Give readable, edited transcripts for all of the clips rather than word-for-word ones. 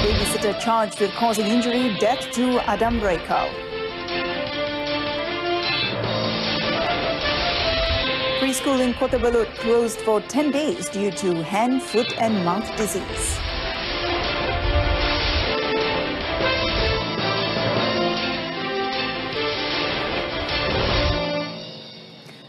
Babysitter charged with causing injury, death to Adam Raikal. Preschool in Kota Belud closed for 10 days due to hand, foot and mouth disease.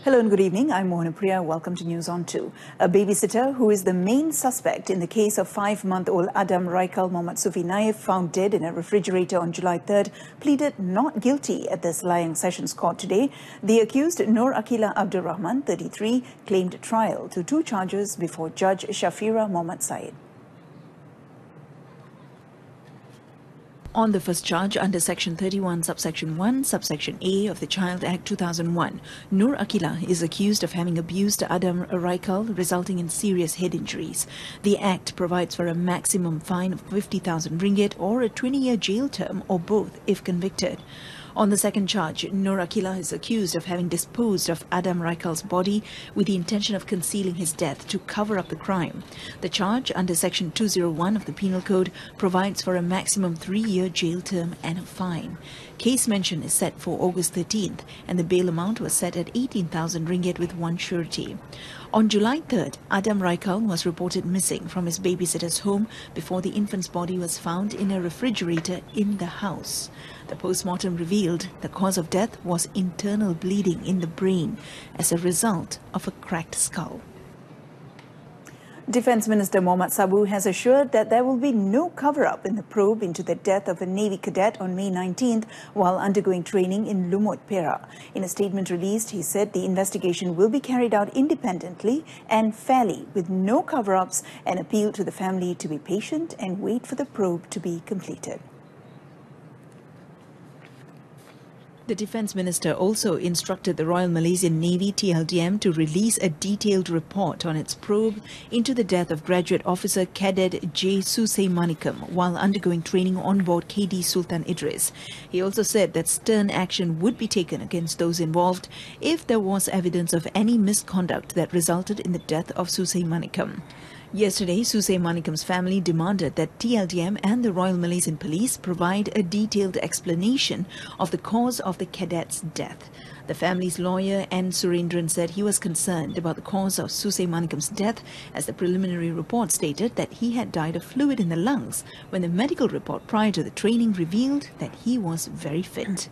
Hello and good evening. I'm Mohan-Priya. Welcome to News on 2. A babysitter who is the main suspect in the case of 5-month-old Adam Raikal Mohammad Sufi Naif found dead in a refrigerator on July 3rd pleaded not guilty at the Selayang Sessions Court today. The accused Nur Akila Abdul Rahman, 33, claimed trial to 2 charges before Judge Shafira Mohammad Said. On the first charge under Section 31, Subsection 1, Subsection A of the Child Act 2001, Nur Akila is accused of having abused Adam Raikal, resulting in serious head injuries. The Act provides for a maximum fine of 50,000 ringgit or a 20-year jail term or both if convicted. On the second charge, Nur Akila is accused of having disposed of Adam Raikal's body with the intention of concealing his death to cover up the crime. The charge under Section 201 of the Penal Code provides for a maximum 3-year jail term and a fine. Case mention is set for August 13th and the bail amount was set at 18,000 ringgit with 1 surety. On July 3rd, Adam Raikal was reported missing from his babysitter's home before the infant's body was found in a refrigerator in the house. The postmortem revealed the cause of death was internal bleeding in the brain as a result of a cracked skull. Defence Minister Mohammad Sabu has assured that there will be no cover-up in the probe into the death of a Navy cadet on May 19th while undergoing training in Lumut, Perak. In a statement released, he said the investigation will be carried out independently and fairly with no cover-ups and appealed to the family to be patient and wait for the probe to be completed. The Defence Minister also instructed the Royal Malaysian Navy TLDM to release a detailed report on its probe into the death of Graduate Officer Cadet J. Susei Manikam while undergoing training on board KD Sultan Idris. He also said that stern action would be taken against those involved if there was evidence of any misconduct that resulted in the death of Susei Manikam. Yesterday, Susei Manikam's family demanded that TLDM and the Royal Malaysian Police provide a detailed explanation of the cause of the cadet's death. The family's lawyer N. Surendran said he was concerned about the cause of Susei Manikam's death as the preliminary report stated that he had died of fluid in the lungs when the medical report prior to the training revealed that he was very fit.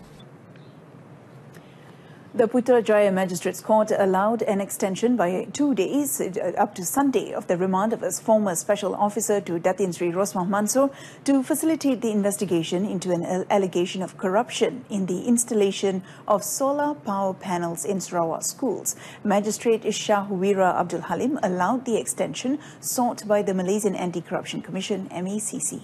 The Putrajaya Magistrates Court allowed an extension by 2 days up to Sunday of the remand of a former special officer to Datin Sri Rosmah Mansor to facilitate the investigation into an allegation of corruption in the installation of solar power panels in Sarawak schools. Magistrate Shahwira Abdul Halim allowed the extension sought by the Malaysian Anti-Corruption Commission MACC.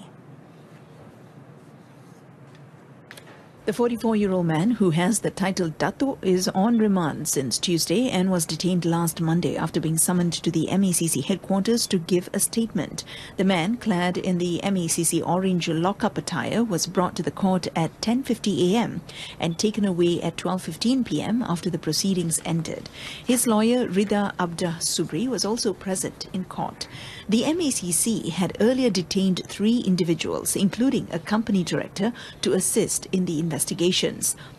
The 44-year-old man who has the title Dato is on remand since Tuesday and was detained last Monday after being summoned to the MACC headquarters to give a statement. The man, clad in the MACC orange lock-up attire, was brought to the court at 10:50 a.m. and taken away at 12:15 p.m. after the proceedings ended. His lawyer, Rida Abdah Subri, was also present in court. The MACC had earlier detained 3 individuals, including a company director, to assist in the investigations.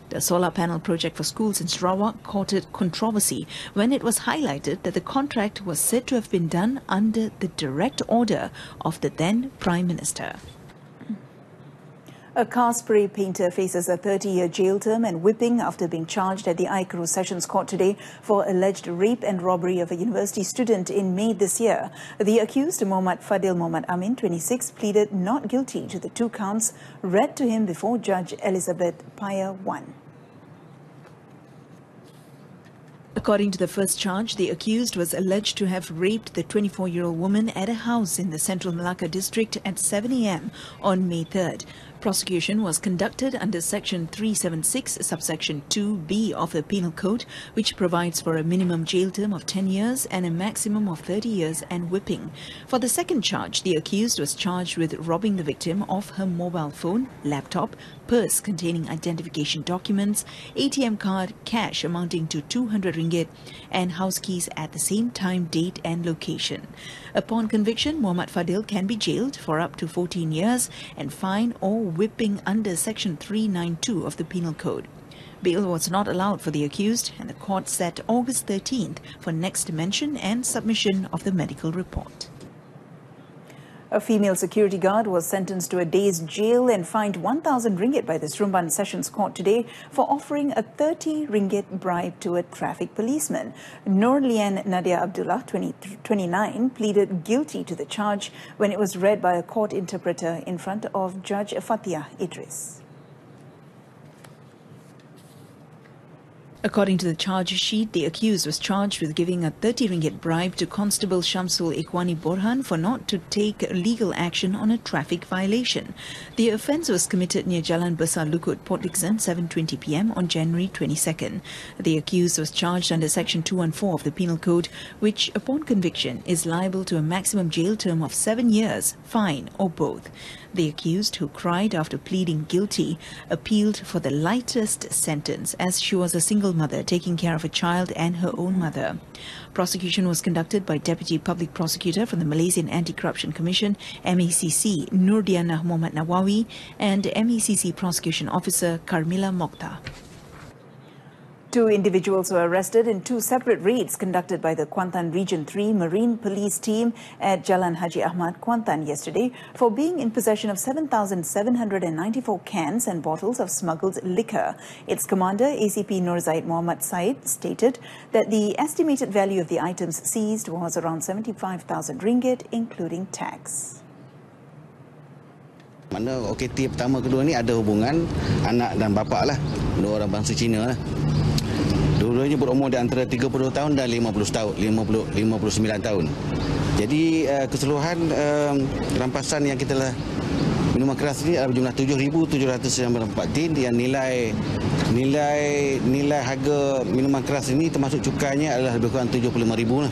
The solar panel project for schools in Sarawak courted controversy when it was highlighted that the contract was said to have been done under the direct order of the then Prime Minister. A car spray painter faces a 30-year jail term and whipping after being charged at the Aikuru Sessions Court today for alleged rape and robbery of a university student in May this year. The accused, Muhammad Fadil Muhammad Amin, 26, pleaded not guilty to the 2 counts read to him before Judge Elizabeth Paya 1. According to the first charge, the accused was alleged to have raped the 24-year-old woman at a house in the Central Malacca district at 7 a.m. on May 3rd. Prosecution was conducted under Section 376, subsection 2B of the Penal Code, which provides for a minimum jail term of 10 years and a maximum of 30 years and whipping. For the second charge, the accused was charged with robbing the victim of her mobile phone, laptop, purse containing identification documents, ATM card, cash amounting to 200 ringgit, and house keys at the same time, date and location. Upon conviction, Muhammad Fadil can be jailed for up to 14 years and fine or whipping under Section 392 of the Penal Code. Bail was not allowed for the accused, and the court set August 13th for next mention and submission of the medical report. A female security guard was sentenced to a day's jail and fined 1,000 ringgit by the Seremban Sessions Court today for offering a 30 ringgit bribe to a traffic policeman. Nurlian Nadia Abdullah, 29, pleaded guilty to the charge when it was read by a court interpreter in front of Judge Fatia Idris. According to the charge sheet, the accused was charged with giving a 30 ringgit bribe to Constable Shamsul Ikhwani Borhan for not to take legal action on a traffic violation. The offence was committed near Jalan Besar Lukut, Port Dickson, 7:20 p.m. on January 22nd. The accused was charged under Section 214 of the Penal Code, which, upon conviction, is liable to a maximum jail term of 7 years, fine or both. The accused, who cried after pleading guilty, appealed for the lightest sentence as she was a single mother taking care of a child and her own mother. Prosecution was conducted by Deputy Public Prosecutor from the Malaysian Anti-Corruption Commission, MACC, Nurdianah Muhammad Nawawi, and MACC Prosecution Officer Carmila Mokhtar. 2 individuals were arrested in 2 separate raids conducted by the Kuantan Region 3 Marine Police Team at Jalan Haji Ahmad, Kuantan yesterday for being in possession of 7,794 cans and bottles of smuggled liquor. Its commander, ACP Nur Zaid Muhammad Said, stated that the estimated value of the items seized was around 75,000 ringgit, including tax. Mana OKT pertama kedua ni ada hubungan anak dan bapa lah, 2 orang bangsa Cina lah. Dua-duanya berumur di antara 30 tahun dan 59 tahun. Jadi keseluruhan rampasan yang kita minuman keras ini adalah berjumlah 7,794 tin yang nilai harga minuman keras ini termasuk cukainya adalah lebih kurang 75,000 lah.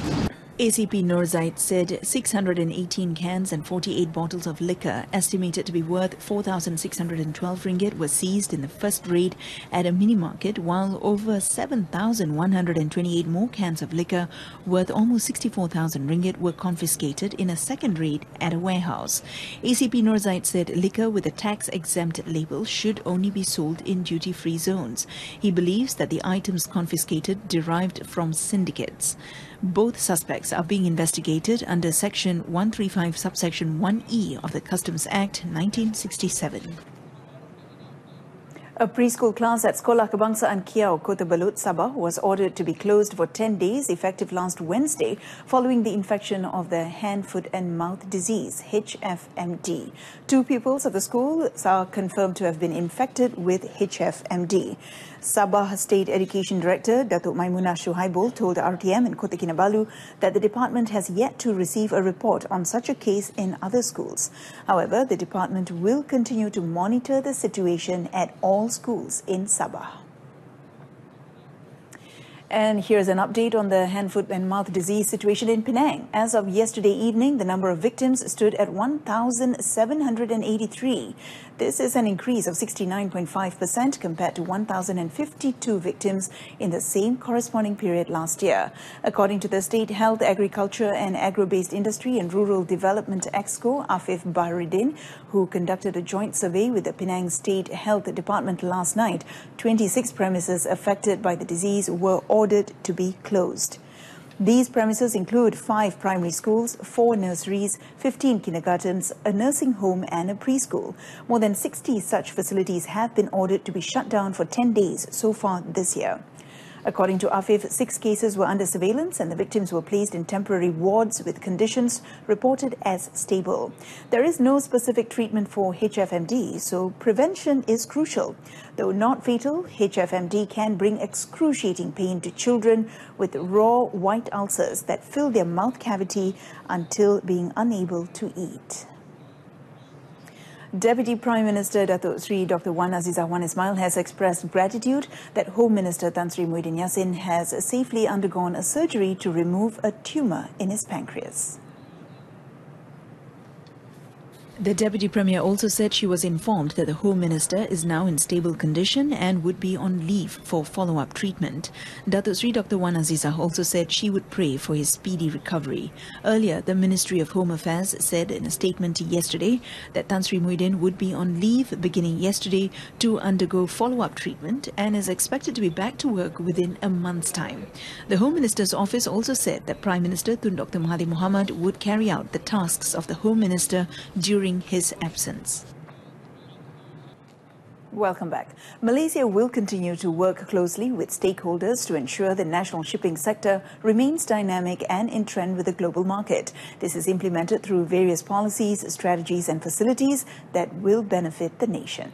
ACP Nur Zaid said 618 cans and 48 bottles of liquor, estimated to be worth 4,612 ringgit, were seized in the first raid at a mini-market, while over 7,128 more cans of liquor worth almost 64,000 ringgit were confiscated in a second raid at a warehouse. ACP Nur Zaid said liquor with a tax-exempt label should only be sold in duty-free zones. He believes that the items confiscated derived from syndicates. Both suspects are being investigated under Section 135, subsection 1E of the Customs Act 1967. A preschool class at Sekolah Kebangsaan Kiau, Kota Belud, Sabah was ordered to be closed for 10 days effective last Wednesday following the infection of the hand, foot and mouth disease, HFMD. 2 pupils of the school are confirmed to have been infected with HFMD. Sabah State Education Director Datuk Maimunah Shuhaibul told RTM in Kota Kinabalu that the department has yet to receive a report on such a case in other schools. However, the department will continue to monitor the situation at all schools in Sabah. And here's an update on the hand, foot and mouth disease situation in Penang. As of yesterday evening, the number of victims stood at 1,783. This is an increase of 69.5% compared to 1,052 victims in the same corresponding period last year. According to the State Health, Agriculture and Agro-Based Industry and Rural Development Exco, Afif Baharuddin, who conducted a joint survey with the Penang State Health Department last night, 26 premises affected by the disease were ordered to be closed. These premises include 5 primary schools, 4 nurseries, 15 kindergartens, a nursing home and a preschool. More than 60 such facilities have been ordered to be shut down for 10 days so far this year. According to Afif, 6 cases were under surveillance and the victims were placed in temporary wards with conditions reported as stable. There is no specific treatment for HFMD, so prevention is crucial. Though not fatal, HFMD can bring excruciating pain to children with raw white ulcers that fill their mouth cavity until being unable to eat. Deputy Prime Minister Datuk Sri Dr. Wan Azizah Wan Ismail has expressed gratitude that Home Minister Tan Sri Muhyiddin Yassin has safely undergone a surgery to remove a tumour in his pancreas. The Deputy Premier also said she was informed that the Home Minister is now in stable condition and would be on leave for follow-up treatment. Datuk Sri Dr. Wan Azizah also said she would pray for his speedy recovery. Earlier, the Ministry of Home Affairs said in a statement yesterday that Tan Sri Muhyiddin would be on leave beginning yesterday to undergo follow-up treatment and is expected to be back to work within a month's time. The Home Minister's office also said that Prime Minister Tun Dr. Mahathir Mohamad would carry out the tasks of the Home Minister during his absence. Welcome back. Malaysia will continue to work closely with stakeholders to ensure the national shipping sector remains dynamic and in trend with the global market. This is implemented through various policies, strategies and facilities that will benefit the nation.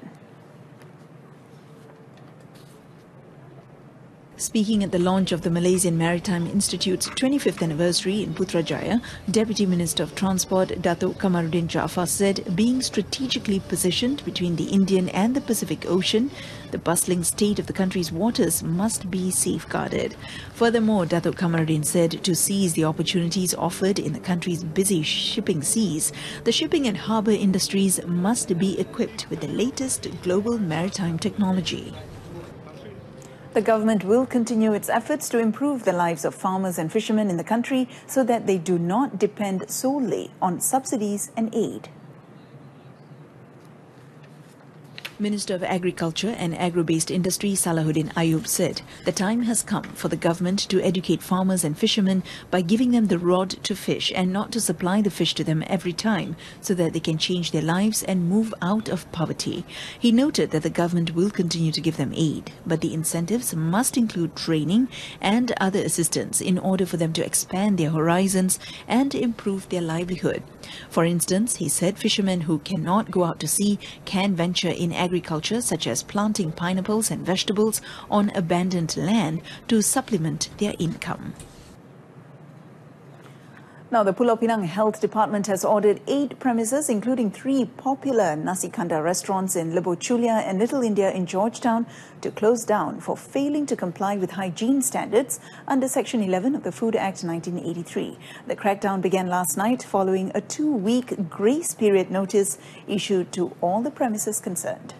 Speaking at the launch of the Malaysian Maritime Institute's 25th anniversary in Putrajaya, Deputy Minister of Transport Datuk Kamaruddin Jaafar said being strategically positioned between the Indian and the Pacific Ocean, the bustling state of the country's waters must be safeguarded. Furthermore, Datuk Kamaruddin said to seize the opportunities offered in the country's busy shipping seas, the shipping and harbour industries must be equipped with the latest global maritime technology. The government will continue its efforts to improve the lives of farmers and fishermen in the country so that they do not depend solely on subsidies and aid. Minister of Agriculture and Agro-Based Industry Salahuddin Ayub said the time has come for the government to educate farmers and fishermen by giving them the rod to fish and not to supply the fish to them every time so that they can change their lives and move out of poverty. He noted that the government will continue to give them aid, but the incentives must include training and other assistance in order for them to expand their horizons and improve their livelihood. For instance, he said fishermen who cannot go out to sea can venture in agriculture, such as planting pineapples and vegetables on abandoned land to supplement their income. Now, the Pulau Pinang Health Department has ordered 8 premises, including 3 popular Nasi Kandar restaurants in Lebo Chulia and Little India in Georgetown, to close down for failing to comply with hygiene standards under Section 11 of the Food Act 1983. The crackdown began last night following a 2-week grace period notice issued to all the premises concerned.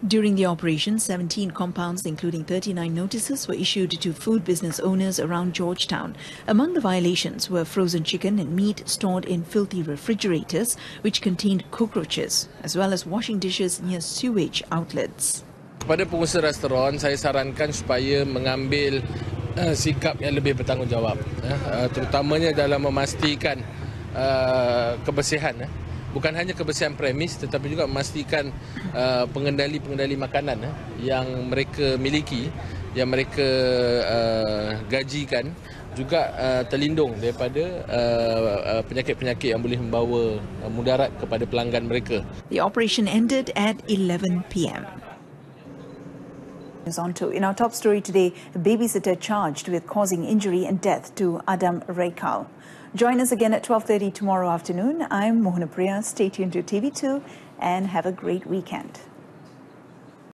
During the operation, 17 compounds, including 39 notices, were issued to food business owners around Georgetown. Among the violations were frozen chicken and meat stored in filthy refrigerators, which contained cockroaches, as well as washing dishes near sewage outlets. Kepada pengusaha restoran, saya sarankan supaya mengambil sikap yang lebih bertanggungjawab, terutamanya dalam memastikan kebersihan. Bukan hanya kebersihan premis, tetapi juga memastikan pengendali-pengendali makanan yang mereka miliki, yang mereka gajikan, juga terlindung daripada penyakit-penyakit yang boleh membawa mudarat kepada pelanggan mereka. The operation ended at 11 p.m. In our top story today, a babysitter charged with causing injury and death to Adam Raikal. Join us again at 12:30 tomorrow afternoon. I'm Mohana Priya. Stay tuned to TV2 and have a great weekend.